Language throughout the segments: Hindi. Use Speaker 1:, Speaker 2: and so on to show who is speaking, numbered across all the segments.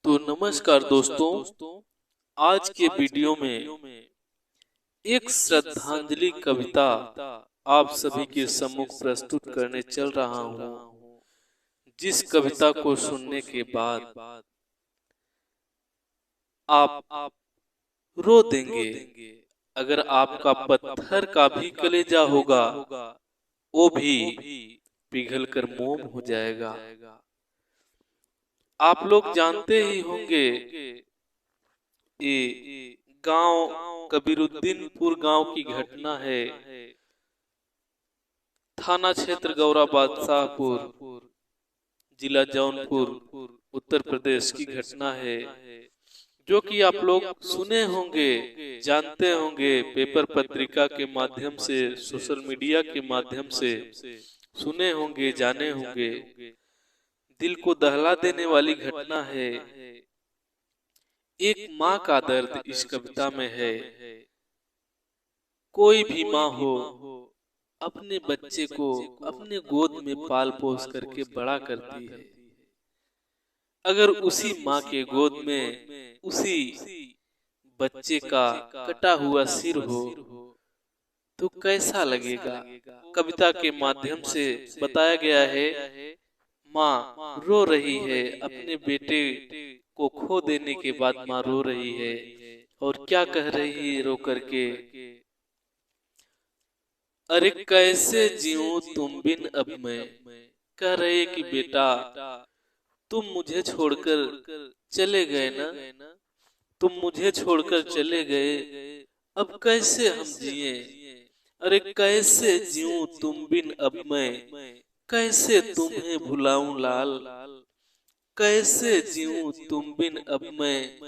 Speaker 1: तो नमस्कार दोस्तों, आज के वीडियो में एक श्रद्धांजलि कविता आप सभी के सम्मुख प्रस्तुत करने चल रहा हूँ। जिस कविता को सुनने के बाद आप रो देंगे। अगर आपका पत्थर का भी कलेजा होगा, वो भी पिघल कर मोम हो जाएगा। आप लोग जानते ही होंगे, ये गांव कबीरुद्दीनपुर गांव की घटना है। थाना क्षेत्र गौरा बादशाहपुर, जिला जौनपुर, उत्तर प्रदेश की घटना है, जो कि आप लोग सुने होंगे, जानते होंगे, पेपर पत्रिका के माध्यम से, सोशल मीडिया के माध्यम से सुने होंगे, जाने होंगे। दिल को दहला देने वाली घटना है। एक माँ का दर्द इस कविता में है। कोई भी माँ हो, अपने बच्चे को अपने गोद में पाल पोस करके बड़ा करती है। अगर उसी माँ के गोद में उसी बच्चे का कटा हुआ सिर हो तो कैसा लगेगा। कविता के माध्यम से बताया गया है, माँ रो रही है, अपने बेटे को खो देने के बाद माँ रो रही है और क्या कह रही है रो करके, अरे कैसे जीऊं तुम बिन अब मैं। कह रहे कि बेटा तुम मुझे छोड़कर चले गए ना, तुम मुझे छोड़कर चले गए, अब कैसे हम जिए। अरे कैसे जीऊं तुम बिन अब मैं, कैसे तुम्हें भुलाऊं लाल। कैसे जीऊं तुम बिन अब मैं,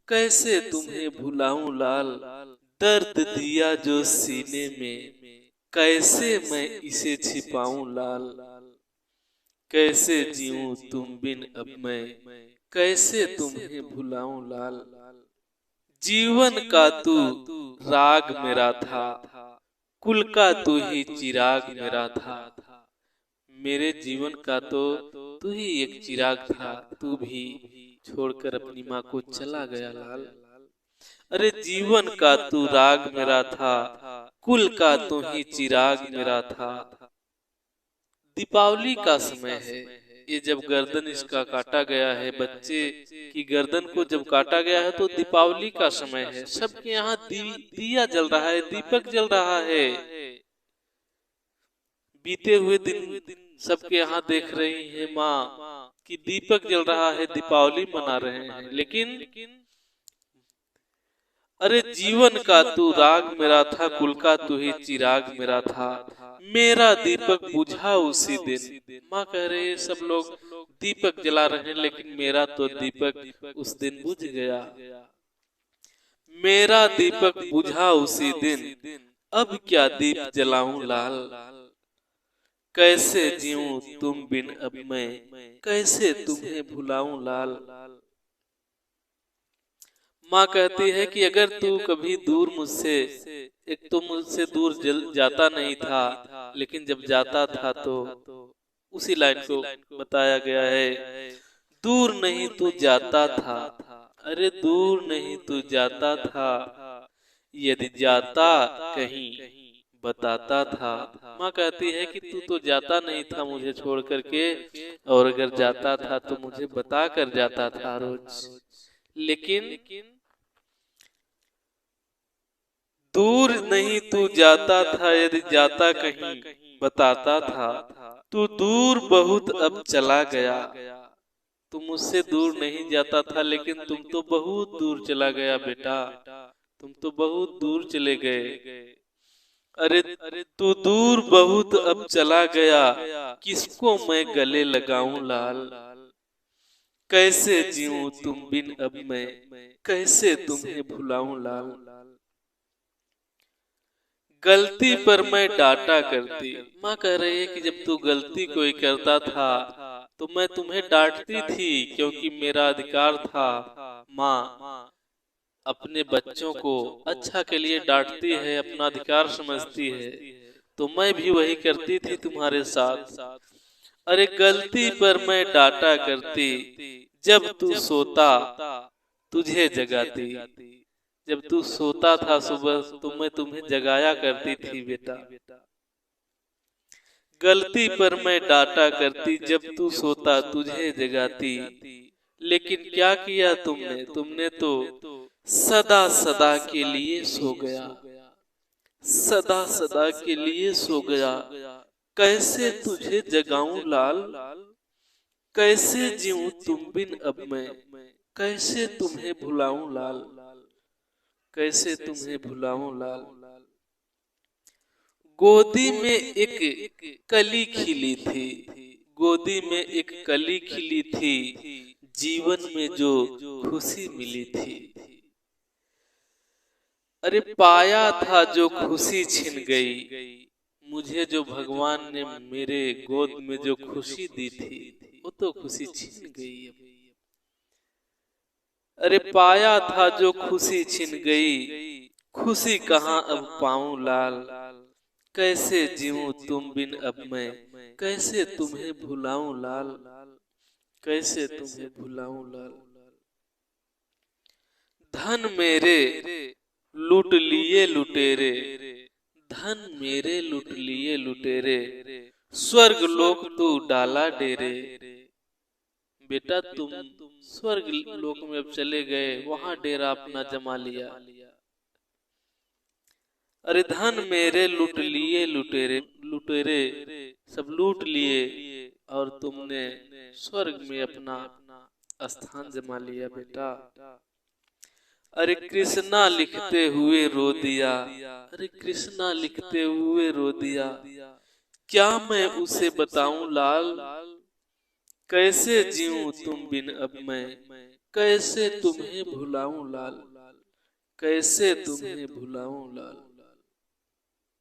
Speaker 1: कैसे तुम्हें भुलाऊं लाल। दर्द दिया जो सीने में, कैसे मैं इसे छिपाऊं लाल। कैसे जीऊं तुम बिन अब मैं, कैसे तुम्हें भुलाऊं लाल। जीवन का तू राग मेरा था, कुल का तू ही चिराग मेरा था। मेरे जीवन का तो तू ही एक चिराग था, तू भी छोड़कर अपनी माँ को चला गया लाल। अरे जीवन का तू राग मेरा था, कुल का तू ही चिराग मेरा था। दीपावली का समय है, ये जब गर्दन इसका काटा गया है, बच्चे की गर्दन को जब काटा गया है तो दीपावली का समय है। सबके यहाँ दिया जल रहा है, दीपक जल रहा है। बीते हुए दिन सबके यहाँ देख रही है माँ कि दीपक जल रहा है, दीपावली मना रहे हैं। लेकिन अरे जीवन का तू राग मेरा था, कुल का तू ही चिराग मेरा था। मेरा दीपक बुझा उसी दिन। माँ कह रही है सब लोग दीपक जला रहे हैं, लेकिन मेरा तो दीपक उस दिन बुझ गया। मेरा दीपक बुझा उसी दिन, अब क्या दीप जलाऊं लाल। कैसे जीऊं तुम बिन अब मैं, कैसे तुम्हें भुलाऊं लाल। माँ कहती है कि अगर तू कभी दूर मुझसे, एक तो मुझसे दूर जाता नहीं था, लेकिन जब जाता था तो उसी लाइन को बताया गया है, दूर नहीं तू जाता था। अरे दूर नहीं तू जाता था, यदि जाता कहीं बताता था। माँ कहती है कि तू तो जाता नहीं था मुझे छोड़ करके, और अगर जाता था तो मुझे बता कर जाता था रोज। लेकिन दूर नहीं तू जाता था, यदि जाता कहीं बताता था। तू दूर बहुत अब चला गया। तू मुझसे दूर नहीं जाता था, लेकिन तुम तो बहुत दूर चला गया बेटा, तुम तो बहुत दूर चले गए। अरे तू दूर बहुत अब चला गया, किसको मैं गले लगाऊं लाल। कैसे जीऊं तुम बिन अब मैं, कैसे तुम्हें भुलाऊं लाल। गलती पर मैं डांटा करती। माँ कह रही है कि जब तू गलती कोई करता था तो मैं तुम्हें डांटती थी, क्योंकि मेरा अधिकार था। माँ अपने बच्चों को अच्छा के लिए डांटती है, अपना अधिकार समझती है, तो मैं भी वही करती थी तुम्हारे साथ। अरे गलती पर मैं डांटा करती, जब तू सोता तुझे जगाती, जब तू सोता था सुबह तो मैं तुम्हें जगाया करती थी बेटा। गलती पर मैं डांटा करती जब तू सोता तुझे जगाती, लेकिन क्या किया तुमने, तुमने तो सदा सदा के लिए सो गया, सदा सदा के लिए सो गया। कैसे तुझे जगाऊं लाल, कैसे जीऊं तुम बिन अब मैं, कैसे तुम्हें भुलाऊं लाल, कैसे तुम्हें भुलाऊं लाल। गोदी में एक कली खिली थी, गोदी में एक कली खिली थी, जीवन में जो खुशी मिली थी। अरे पाया था जो खुशी छिन गई, मुझे जो भगवान ने मेरे गोद में जो खुशी दी थी वो तो खुशी छिन गई अब। अरे पाया था जो खुशी छिन गई, खुशी कहाँ अब पाऊं लाल, कैसे जीऊं तुम बिन अब मैं, कैसे तुम्हें भुलाऊं लाल, कैसे तुम्हें भुलाऊं लाल। धन मेरे लूट लिए लुटेरे, धन मेरे लूट लिए लुटेरे, स्वर्ग लोक तू डाला डेरे। बेटा तुम स्वर्ग लोक में अब चले गए, वहां डेरा अपना जमा लिया। अरे धन मेरे लूट लिए लुटेरे, लुटेरे सब लूट लिए और तुमने स्वर्ग में अपना स्थान जमा लिया बेटा। अरे कृष्णा लिखते हुए रो दिया, अरे कृष्णा लिखते हुए रो दिया, क्या मैं उसे बताऊं लाल, कैसे जीऊं तुम बिन अब मैं, कैसे तुम्हें भुलाऊं लाल, कैसे तुम्हें भुलाऊं लाल।